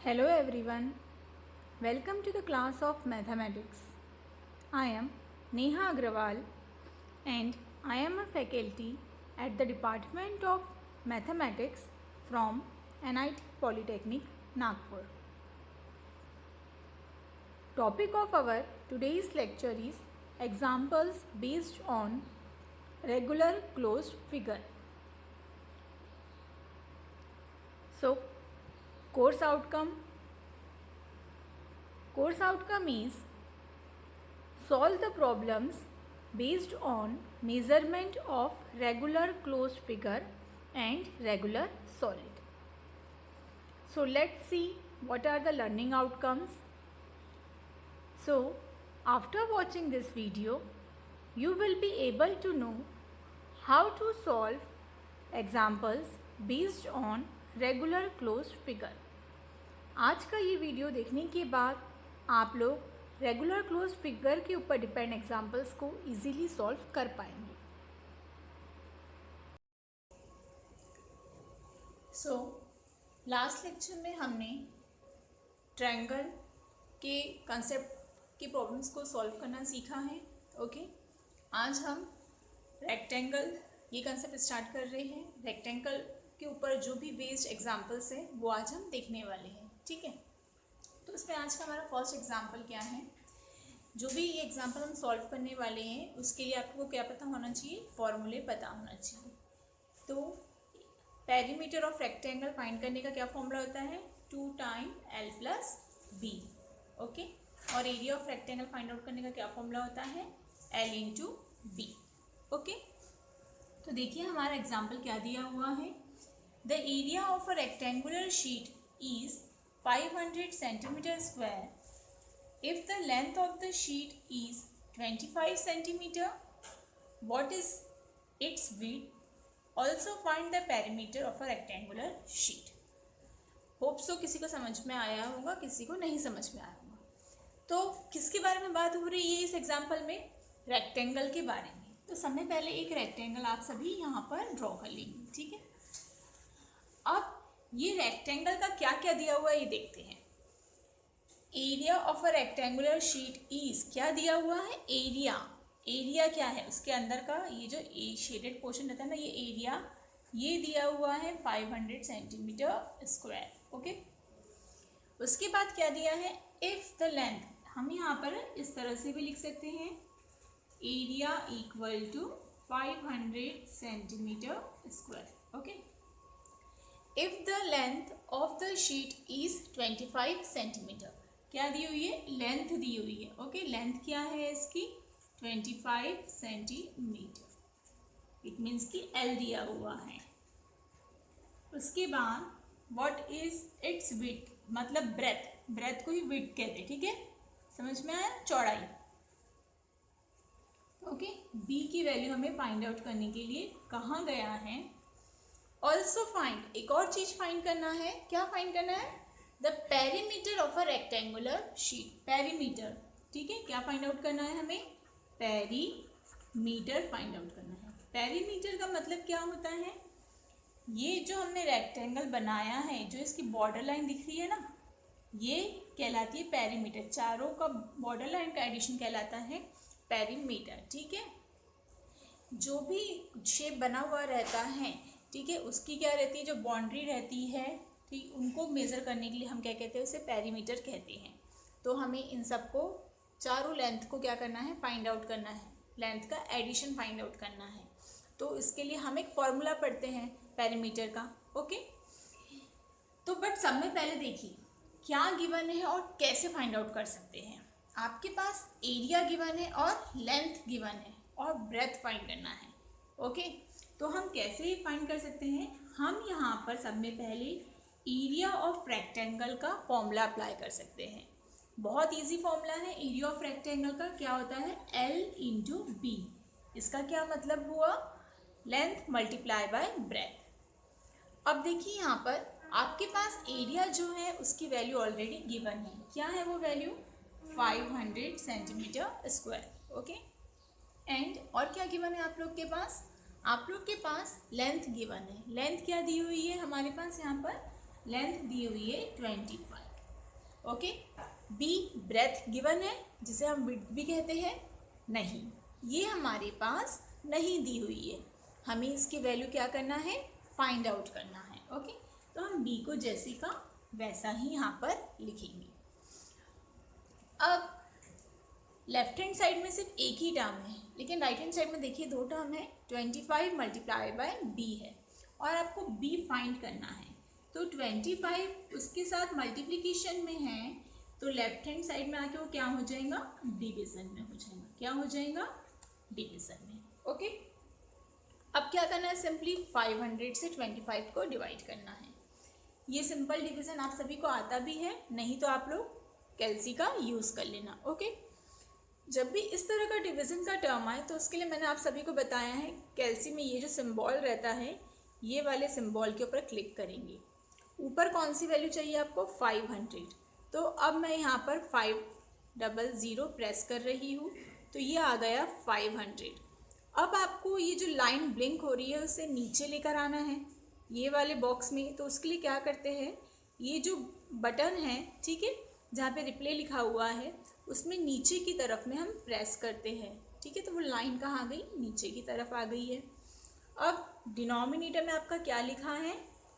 Hello everyone, welcome to the class of mathematics. I am Neha Agrawal and I am a faculty at the Department of Mathematics from NIT Polytechnic, Nagpur. Topic of our today's lecture is examples based on regular closed figure. So, course outcome is solve the problems based on measurement of regular closed figure and regular solid. So let's see what are the learning outcomes. So after watching this video, you will be able to know how to solve examples based on regular closed figure. आज का ये video देखने के बाद आप लोग regular close figure के ऊपर डिपेंड एग्जाम्पल्स को इजीली सॉल्व कर पाएंगे. सो लास्ट लेक्चर में हमने ट्रायंगल के कंसेप्ट की प्रॉब्लम्स को सॉल्व करना सीखा है. ओके, आज हम रेक्टेंगल ये कंसेप्ट स्टार्ट कर रहे हैं. रेक्टेंगल के ऊपर जो भी बेस्ड एग्जाम्पल्स हैं वो आज हम देखने वाले हैं. ठीक है, तो इसमें आज का हमारा फर्स्ट एग्जाम्पल क्या है. जो भी ये एग्जाम्पल हम सॉल्व करने वाले हैं उसके लिए आपको क्या पता होना चाहिए, फॉर्मूले पता होना चाहिए. तो पेरीमीटर ऑफ रेक्टेंगल फाइंड करने का क्या फॉर्मूला होता है, 2 time L plus B. Okay, और area of rectangle find out करने का क्या फॉर्मूला होता है, L इंटू B. ओके, तो देखिए हमारा एग्जाम्पल क्या दिया हुआ है. The area of a rectangular sheet is 500 centimeter square. If the length of the sheet is 25 centimeter, what is its width? Also find the perimeter of a rectangular sheet. Hope so किसी को समझ में आया होगा, किसी को नहीं समझ में आया होगा. तो किसके बारे में बात हो रही है इस एग्जाम्पल में, रेक्टेंगल के बारे में. तो सबसे पहले एक रेक्टेंगल आप सभी यहाँ पर ड्रॉ कर लेंगे. ठीक है, अब ये रेक्टेंगल का क्या क्या दिया हुआ है ये देखते हैं. Area of a rectangular sheet is क्या दिया हुआ है, एरिया. एरिया क्या है, उसके अंदर का ये जो शेडेड पोर्शन रहता है ना, ये एरिया ये दिया हुआ है 500 सेंटीमीटर स्क्वायर. ओके, उसके बाद क्या दिया है, इफ द लेंथ, हम यहाँ पर इस तरह से भी लिख सकते हैं, area equal to 500 centimetre square. Okay, if the length of the sheet is 25 centimetre, क्या दी हुई है, लेंथ दी हुई है. ओके, लेंथ क्या है इसकी, 25 सेंटीमीटर. इट मीन्स कि L दिया हुआ है. उसके बाद व्हाट इज इट्स विड्थ, मतलब ब्रेथ, ब्रेथ को ही विड्थ कहते हैं. ठीक है, समझ में आया, चौड़ाई. ओके, B की वैल्यू हमें फाइंड आउट करने के लिए कहाँ गया है. ऑल्सो फाइंड, एक और चीज फाइंड करना है. क्या फाइंड करना है, the perimeter of a rectangular sheet. Perimeter, ठीक है, क्या फाइंड आउट करना है हमें, पेरीमीटर फाइंड आउट करना है. पेरीमीटर का मतलब क्या होता है, ये जो हमने रेक्टेंगल बनाया है, जो इसकी बॉर्डर लाइन दिख रही है ना, ये कहलाती है पेरीमीटर. चारों का बॉर्डर लाइन का एडिशन कहलाता है पेरीमीटर. ठीक है, जो भी शेप बना हुआ रहता है, ठीक है, उसकी क्या रहती है, जो बाउंड्री रहती है, ठीक, उनको मेज़र करने के लिए हम क्या कहते हैं, उसे पेरीमीटर कहते हैं. तो हमें इन सबको चारों लेंथ को क्या करना है, फाइंड आउट करना है, लेंथ का एडिशन फाइंड आउट करना है. तो इसके लिए हम एक फॉर्मूला पढ़ते हैं पेरीमीटर का. ओके, तो बट सब में पहले देखिए क्या गिवन है और कैसे फाइंड आउट कर सकते हैं. आपके पास एरिया गिवन है और लेंथ गिवन है और ब्रेथ फाइंड करना है. ओके, तो हम कैसे फाइंड कर सकते हैं, हम यहाँ पर सब में पहले एरिया ऑफ रेक्टेंगल का फॉर्मूला अप्लाई कर सकते हैं. बहुत इजी फॉर्मूला है. एरिया ऑफ रेक्टेंगल का क्या होता है, L इंटू B. इसका क्या मतलब हुआ, लेंथ मल्टीप्लाई बाय ब्रेथ. अब देखिए यहाँ पर आपके पास एरिया जो है उसकी वैल्यू ऑलरेडी गिवन है. क्या है वो value, 500 centimetre square. Okay, and और क्या गिवन है आप लोग के पास, आप लोग के पास लेंथ गिवन है. लेंथ क्या दी हुई है हमारे पास, यहाँ पर लेंथ दी हुई है 25. ओके। बी ब्रेथ गिवन है जिसे हम विड्थ भी कहते हैं, नहीं, ये हमारे पास नहीं दी हुई है, हमें इसकी वैल्यू क्या करना है, फाइंड आउट करना है। ओके, तो हम बी को जैसे का वैसा ही यहाँ पर लिखेंगे। अब लेफ्ट हैंड साइड में सिर्फ एक ही टर्म है, लेकिन राइट हैंड साइड में देखिए दो टर्म है, 25 मल्टीप्लाई बाय बी है और आपको बी फाइंड करना है। तो 25 उसके साथ मल्टीप्लिकेशन में है, तो लेफ्ट हैंड साइड में आके वो क्या हो जाएगा, डिवीजन में हो जाएगा। क्या हो जाएगा, डिवीजन में। ओके, अब क्या करना है, सिंपली 500 से 25 को डिवाइड करना है। ये सिंपल डिवीजन आप सभी को आता भी है, नहीं तो आप लोग कैलसी का यूज़ कर लेना। ओके, जब भी इस तरह का डिवीजन का टर्म आए तो उसके लिए मैंने आप सभी को बताया है, कैलसी में ये जो सिंबल रहता है, ये वाले सिंबल के ऊपर क्लिक करेंगे। ऊपर कौन सी वैल्यू चाहिए आपको, 500। तो अब मैं यहाँ पर 500 प्रेस कर रही हूँ, तो ये आ गया 500। अब आपको ये जो लाइन ब्लिंक हो रही है उसे नीचे लेकर आना है ये वाले बॉक्स में। तो उसके लिए क्या करते हैं, ये जो बटन है, ठीक है, जहाँ पे रिप्ले लिखा हुआ है, उसमें नीचे की तरफ में हम प्रेस करते हैं। ठीक है, तो वो लाइन कहाँ आ गई, नीचे की तरफ आ गई है। अब डिनोमिनेटर में आपका क्या लिखा है,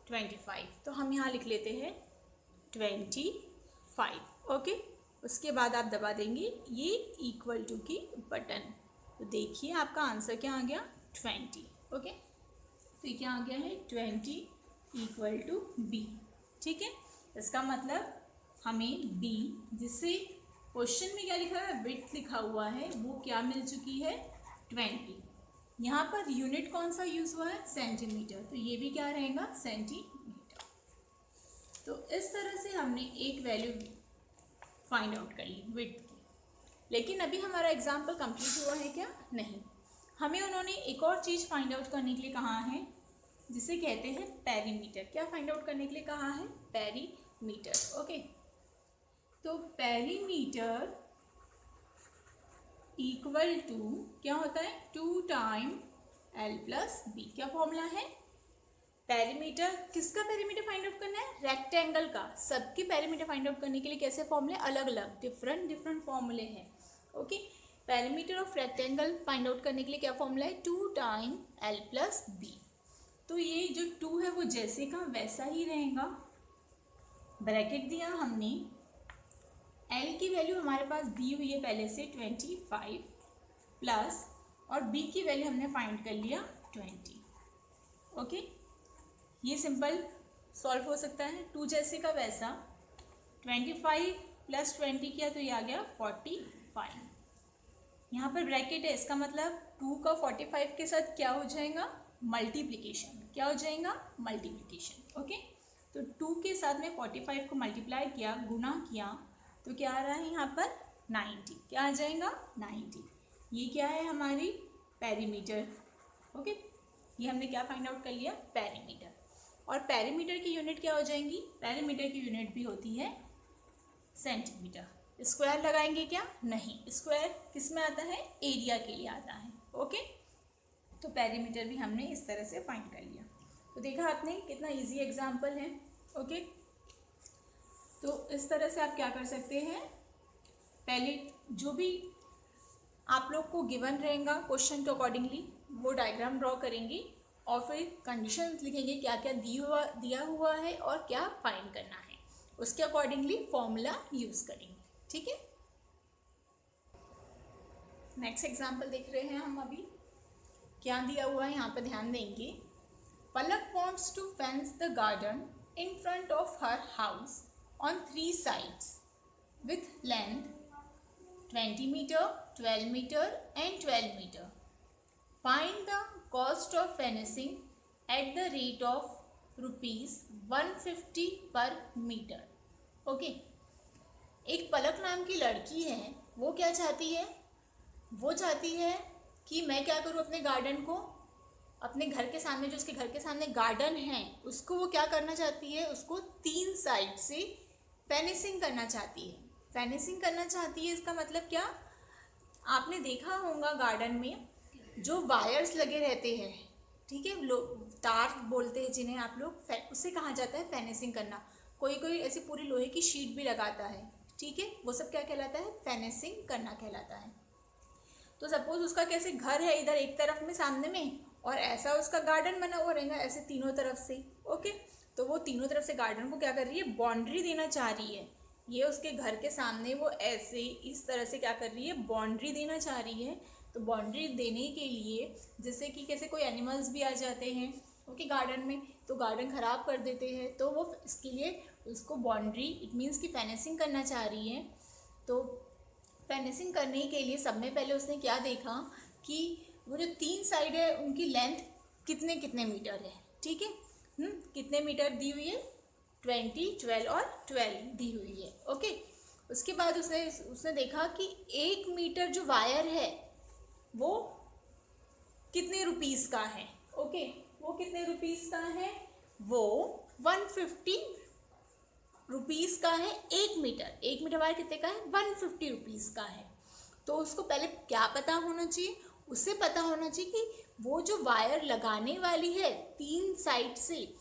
25, तो हम यहाँ लिख लेते हैं 25। ओके, उसके बाद आप दबा देंगे ये इक्वल टू की बटन, तो देखिए आपका आंसर क्या आ गया, 20। ओके, तो ये क्या आ गया है, 20 इक्वल टू बी। ठीक है, इसका मतलब हमें बी, जिससे क्वेश्चन में क्या लिखा है, विड्थ लिखा हुआ है, वो क्या मिल चुकी है, 20। यहाँ पर यूनिट कौन सा यूज़ हुआ है, सेंटीमीटर, तो ये भी क्या रहेगा, सेंटीमीटर। तो इस तरह से हमने एक वैल्यू फाइंड आउट कर ली विड्थ की। लेकिन अभी हमारा एग्जाम्पल कंप्लीट हुआ है क्या, नहीं, हमें उन्होंने एक और चीज़ फाइंड आउट करने के लिए कहा है, जिसे कहते हैं पेरीमीटर। क्या फाइंड आउट करने के लिए कहा है, पेरीमीटर। ओके, तो पेरीमीटर इक्वल टू क्या होता है, 2 टाइम L प्लस बी। क्या फॉर्मूला है, पेरीमीटर, किसका पेरीमीटर फाइंड आउट करना है, रेक्टेंगल का। सबके पेरीमीटर फाइंड आउट करने के लिए कैसे फॉर्मूले, अलग अलग डिफरेंट फॉर्मूले हैं। Okay, perimeter of rectangle find out करने के लिए क्या फॉर्मूला है, 2 टाइम L प्लस बी। तो ये जो 2 है वो जैसे का वैसा ही रहेगा, ब्रैकेट दिया हमने, L की वैल्यू हमारे पास दी हुई है पहले से 25 प्लस, और B की वैल्यू हमने फाइंड कर लिया 20। ओके, ये सिंपल सॉल्व हो सकता है, 2 जैसे का वैसा, 25 प्लस 20 किया तो ये आ गया 45। यहाँ पर ब्रैकेट है, इसका मतलब 2 का 45 के साथ क्या हो जाएगा, मल्टीप्लिकेशन। क्या हो जाएगा, मल्टीप्लिकेशन। ओके, तो 2 के साथ में 45 को मल्टीप्लाई किया, गुना किया, तो क्या आ रहा है यहाँ पर 90। क्या आ जाएगा, 90। ये क्या है, हमारी पेरीमीटर। ओके, ये हमने क्या फाइंड आउट कर लिया, पेरीमीटर। और पेरीमीटर की यूनिट क्या हो जाएंगी, पेरीमीटर की यूनिट भी होती है सेंटीमीटर। स्क्वायर लगाएंगे क्या, नहीं, स्क्वायर किस में आता है, एरिया के लिए आता है। ओके, तो पेरीमीटर भी हमने इस तरह से फाइंड कर लिया। तो देखा आपने कितना इजी एग्जाम्पल है। ओके, तो इस तरह से आप क्या कर सकते हैं, पहले जो भी आप लोग को गिवन रहेगा क्वेश्चन के अकॉर्डिंगली वो डायग्राम ड्रॉ करेंगे, और फिर कंडीशंस लिखेंगे क्या क्या दिया हुआ है और क्या फाइंड करना है, उसके अकॉर्डिंगली फॉर्मूला यूज़ करेंगे। ठीक है, नेक्स्ट एग्जाम्पल देख रहे हैं हम अभी, क्या दिया हुआ है यहाँ पर ध्यान देंगे। पलक wants to fence the garden in front of her house on 3 sides with length 20 meter, 12 meter and 12 meter. Find the cost of fencing at the rate of rupees 150 per meter. Okay. एक पलक नाम की लड़की है, वो क्या चाहती है, वो चाहती है कि मैं क्या करूँ, अपने गार्डन को, अपने घर के सामने, जो उसके घर के सामने गार्डन है उसको वो क्या करना चाहती है, उसको 3 साइड से फेंसिंग करना चाहती है। फेंसिंग करना चाहती है, इसका मतलब क्या, आपने देखा होगा गार्डन में जो वायर्स लगे रहते हैं, ठीक है, तार बोलते हैं जिन्हें आप लोग, उससे कहा जाता है फेंसिंग करना। कोई कोई ऐसी पूरी लोहे की शीट भी लगाता है, ठीक है, वो सब क्या कहलाता है, फेंसिंग करना कहलाता है। तो सपोज उसका कैसे घर है इधर एक तरफ में सामने में, और ऐसा उसका गार्डन बना हुआ रहेगा ऐसे तीनों तरफ से, ओके। तो वो तीनों तरफ से गार्डन को क्या कर रही है, बाउंड्री देना चाह रही है। ये उसके घर के सामने वो ऐसे इस तरह से क्या कर रही है, बाउंड्री देना चाह रही है। तो बाउंड्री देने के लिए जैसे कि कैसे कोई एनिमल्स भी आ जाते हैं, ओके, गार्डन में, तो गार्डन ख़राब कर देते हैं, तो वो इसके लिए उसको बाउंड्री, इट मीन्स कि फेंसिंग करना चाह रही है। तो फेंसिंग करने के लिए सब में पहले उसने क्या देखा कि वो जो 3 साइड है उनकी लेंथ कितने कितने मीटर है, ठीक है, कितने मीटर दी हुई है, 20, 12 और 12 दी हुई है, ओके। उसके बाद उसने देखा कि 1 मीटर जो वायर है वो कितने रुपीस का है, ओके, वो कितने रुपीस का है, वो 150 रुपीस का है। 1 मीटर वायर कितने का है, 150 रुपीस का है। तो उसको पहले क्या पता होना चाहिए, उससे पता होना चाहिए कि वो जो वायर लगाने वाली है 3 साइड से,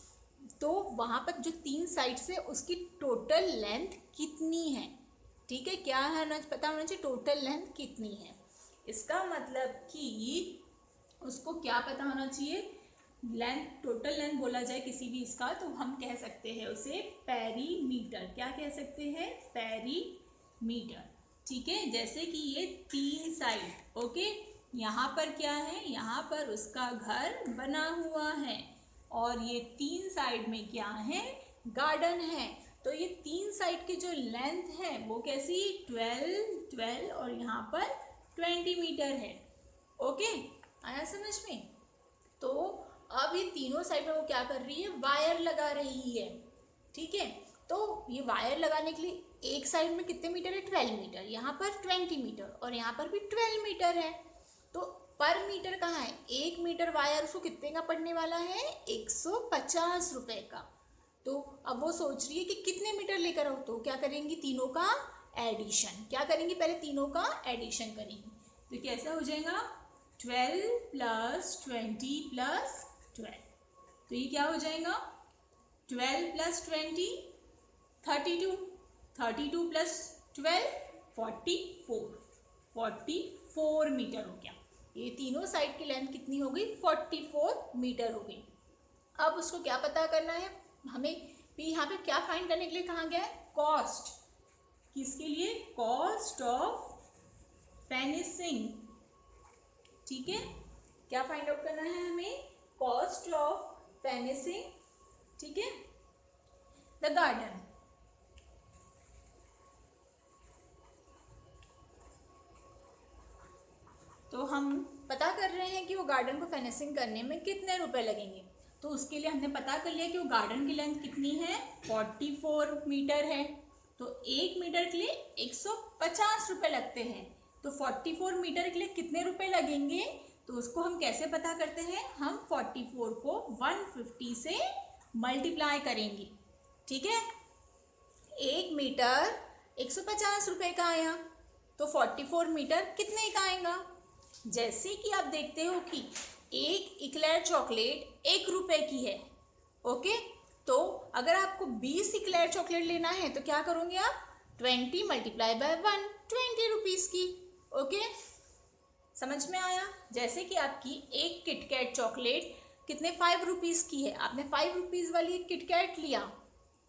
तो वहाँ पर जो 3 साइड से उसकी टोटल लेंथ कितनी है, ठीक है, क्या है ना, पता होना चाहिए टोटल लेंथ कितनी है। इसका मतलब कि उसको क्या पता होना चाहिए, लेंथ, टोटल लेंथ बोला जाए किसी भी इसका तो हम कह सकते हैं उसे पेरीमीटर, क्या कह सकते हैं, पेरीमीटर, ठीक है। जैसे कि ये 3 साइड, ओके, यहाँ पर क्या है, यहाँ पर उसका घर बना हुआ है और ये 3 साइड में क्या है, गार्डन है। तो ये 3 साइड की जो लेंथ है वो कैसी, 12 और यहाँ पर 20 मीटर है, ओके, आया समझ में। तो अब ये तीनों साइड में वो क्या कर रही है, वायर लगा रही है, ठीक है। तो ये वायर लगाने के लिए एक साइड में कितने मीटर है, 12 मीटर, यहाँ पर 20 मीटर और यहाँ पर भी 12 मीटर है। तो पर मीटर कहाँ है, 1 मीटर वायर उसको कितने का पड़ने वाला है, 150 रुपए का। तो अब वो सोच रही है कि कितने मीटर लेकर आओ, तो क्या करेंगी, तीनों का एडिशन, क्या करेंगी, पहले तीनों का एडिशन करेंगी। तो कैसा हो जाएगा, 12 + 20 + 12, तो ये क्या हो जाएगा, 12 + 20 32, 32 + 12 44 मीटर हो गया। ये तीनों साइड की लेंथ कितनी हो गई, 44 मीटर हो गई। अब उसको क्या पता करना है, हमें भी यहाँ पे क्या फाइंड करने के लिए कहा गया है, कॉस्ट, किसके लिए, कॉस्ट ऑफ फेंसिंग, ठीक है, क्या फाइंड आउट करना है हमें, कॉस्ट ऑफ फेंसिंग, ठीक है, द गार्डन। तो हम पता कर रहे हैं कि वो गार्डन को फेंसिंग करने में कितने रुपए लगेंगे। तो उसके लिए हमने पता कर लिया कि वो गार्डन की लेंथ कितनी है, 44 मीटर है। तो 1 मीटर के लिए 150 रुपये लगते हैं। तो 44 मीटर के लिए कितने रुपए लगेंगे, तो उसको हम कैसे पता करते हैं, हम 44 को 150 से मल्टीप्लाई करेंगे, ठीक है। 1 मीटर 150 रुपये का आया, तो 44 मीटर कितने का आएगा। जैसे कि आप देखते हो कि एक इक्लेयर चॉकलेट 1 रुपये की है, ओके। तो अगर आपको 20 इक्लेयर चॉकलेट लेना है तो क्या करोगे आप, 20 × 1 20 रुपीज़ की, ओके, समझ में आया। जैसे कि आपकी एक किटकैट चॉकलेट कितने 5 रुपीज़ की है, आपने 5 रुपीज़ वाली एक किटकैट लिया,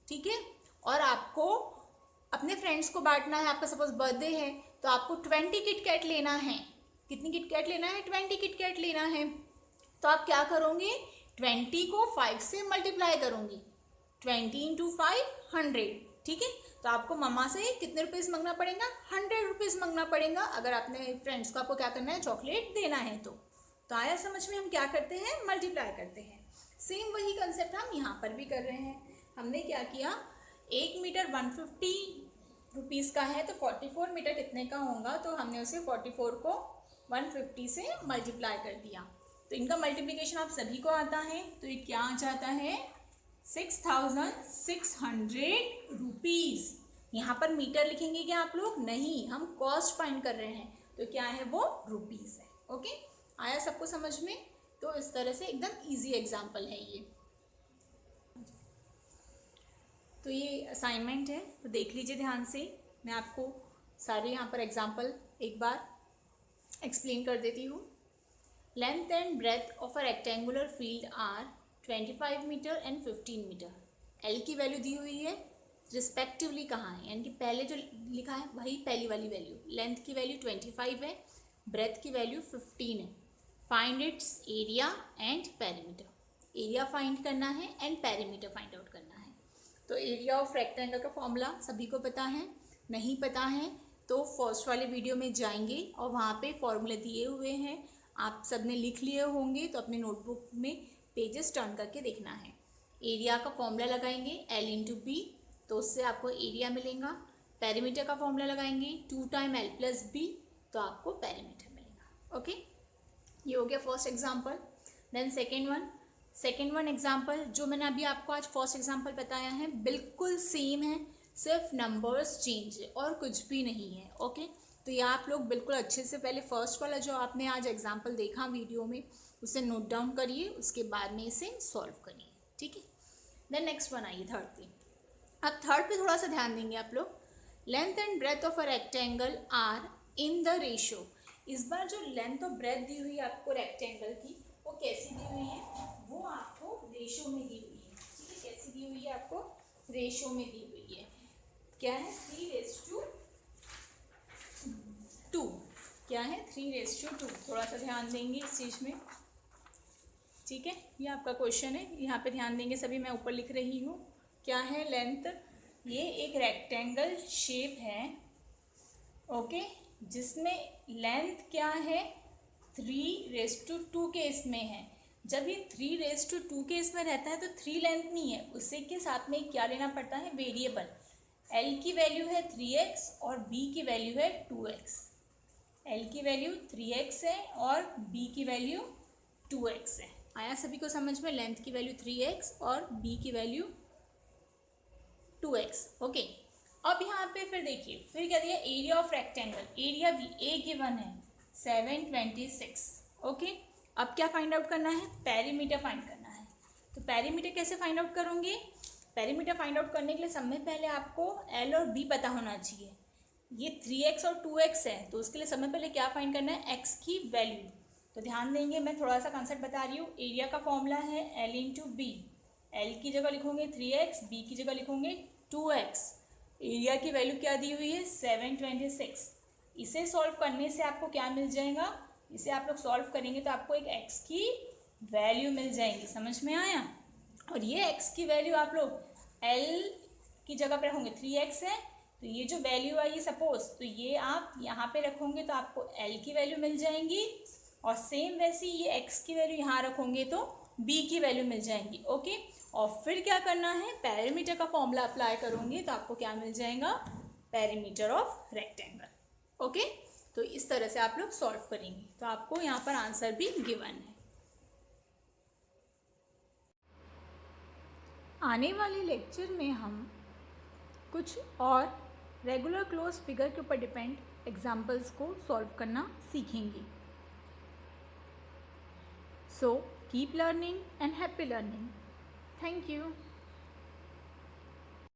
ठीक है, और आपको अपने फ्रेंड्स को बांटना है, आपका सपोज बर्थडे है तो आपको 20 किटकैट लेना है। कितनी किटकैट लेना है, 20 किटकैट लेना है। तो आप क्या करोगे, 20 को 5 से मल्टीप्लाई करोगे, 20 × 5 100, ठीक है। तो आपको मम्मा से कितने रुपीज़ मांगना पड़ेगा, 100 रुपीज़ मांगना पड़ेगा अगर अपने फ्रेंड्स को आपको क्या करना है, चॉकलेट देना है। तो आया समझ में, हम क्या करते हैं, मल्टीप्लाई करते हैं। सेम वही कंसेप्ट हम यहाँ पर भी कर रहे हैं। हमने क्या किया, 1 मीटर 150 रुपीज़ का है, तो 44 मीटर कितने का होगा, तो हमने उसे 44 को 150 से मल्टीप्लाई कर दिया। तो इनका मल्टीप्लिकेशन आप सभी को आता है, तो ये क्या आ जाता है, 6600 रुपीज़। यहाँ पर मीटर लिखेंगे क्या आप लोग, नहीं, हम कॉस्ट फाइंड कर रहे हैं, तो क्या है वो, रुपीज़ है, ओके। आया सबको समझ में। तो इस तरह से एकदम इजी एग्जाम्पल है ये। तो ये असाइनमेंट है, तो देख लीजिए ध्यान से। मैं आपको सारे यहाँ पर एग्जाम्पल एक बार एक्सप्लेन कर देती हूँ। Length and breadth of a rectangular field are 25 metre and 15 metre. L की वैल्यू दी हुई है, रिस्पेक्टिवली कहाँ है, यानी कि पहले जो लिखा है वही पहली वाली वैल्यू। लेंथ की वैल्यू 25 है, ब्रेथ की वैल्यू 15 है। Find its area and perimeter. Area find करना है एंड पेरीमीटर फाइंड आउट करना है। तो एरिया ऑफ रेक्टेंगल का फॉर्मूला सभी को पता है, नहीं पता है तो फर्स्ट वाले वीडियो में जाएंगे और वहाँ पे फॉर्मूले दिए हुए हैं, आप सब ने लिख लिए होंगे, तो अपने नोटबुक में पेजेस टर्न करके देखना है। एरिया का फॉर्मूला लगाएंगे L इंटू बी, तो उससे आपको एरिया मिलेगा। पेरीमीटर का फॉर्मूला लगाएंगे 2 टाइम L प्लस बी, तो आपको पेरीमीटर मिलेगा। ओके, ये हो गया first example. Then second one example जो मैंने अभी आपको आज फर्स्ट एग्जाम्पल बताया है बिल्कुल सेम है, सिर्फ नंबर्स चेंज है और कुछ भी नहीं है। ओके, तो ये आप लोग बिल्कुल अच्छे से पहले फर्स्ट वाला जो आपने आज एग्जाम्पल देखा वीडियो में उसे नोट डाउन करिए, उसके बाद में इसे सॉल्व करिए। ठीक है, देन नेक्स्ट वन आइए थर्ड पे। अब थर्ड पे थोड़ा सा ध्यान देंगे आप लोग। Length and breadth of a rectangle are in the ratio. इस बार जो लेंथ और ब्रेथ दी हुई है आपको रेक्टेंगल की, वो कैसी दी हुई है, वो आपको रेशो में दी हुई है। ठीक है, कैसी दी हुई है, आपको रेशो में दी हुई है। क्या है, 3:2। क्या है, 3:2। थोड़ा सा ध्यान देंगे इस चीज़ में। ठीक है, ये आपका क्वेश्चन है, यहाँ पे ध्यान देंगे सभी। मैं ऊपर लिख रही हूँ क्या है, लेंथ। ये एक रेक्टेंगल शेप है, ओके, जिसमें लेंथ क्या है 3:2 के इसमें है। जब ये 3:2 के इसमें रहता है तो 3 लेंथ नहीं है, उसी के साथ में क्या लेना पड़ता है, वेरिएबल। L की वैल्यू है 3x और B की वैल्यू है 2x। L की वैल्यू 3x है और B की वैल्यू 2x है। आया सभी को समझ में, लेंथ की वैल्यू 3x और B की वैल्यू 2x। ओके, अब यहाँ पे फिर देखिए, फिर क्या दिया, एरिया ऑफ रेक्टेंगल। एरिया भी ए गिवन है 726। ओके, अब क्या फाइंड आउट करना है, पेरीमीटर फाइंड करना है। तो पेरीमीटर कैसे फाइंड आउट करोगे, पेरीमीटर फाइंड आउट करने के लिए सबसे पहले आपको L और B पता होना चाहिए। ये 3x और 2x है, तो उसके लिए सबसे पहले क्या फाइंड करना है, x की वैल्यू। तो ध्यान देंगे, मैं थोड़ा सा कंसेप्ट बता रही हूँ। एरिया का फॉर्मूला है L इंटू बी। L की जगह लिखोगे 3x, B की जगह लिखोगे 2x। एरिया की वैल्यू क्या दी हुई है, 726। इसे सॉल्व करने से आपको क्या मिल जाएगा, इसे आप लोग सॉल्व करेंगे तो आपको एक x की वैल्यू मिल जाएगी। समझ में आया। और ये x की वैल्यू आप लोग L की जगह पर रखोगे, 3x है तो ये जो वैल्यू आई सपोज, तो ये आप यहाँ पे रखोगे तो आपको L की वैल्यू मिल जाएंगी। और सेम वैसे ये x की वैल्यू यहाँ रखोगे तो B की वैल्यू मिल जाएंगी। ओके, और फिर क्या करना है, पेरीमीटर का फॉर्मूला अप्लाई करोगे तो आपको क्या मिल जाएगा, पेरीमीटर ऑफ रेक्टेंगल। ओके, तो इस तरह से आप लोग सॉल्व करेंगे, तो आपको यहाँ पर आंसर भी गिवन है। आने वाले लेक्चर में हम कुछ और रेगुलर क्लोज फिगर के ऊपर डिपेंड एग्जाम्पल्स को सॉल्व करना सीखेंगे। So keep learning and happy learning. Thank you.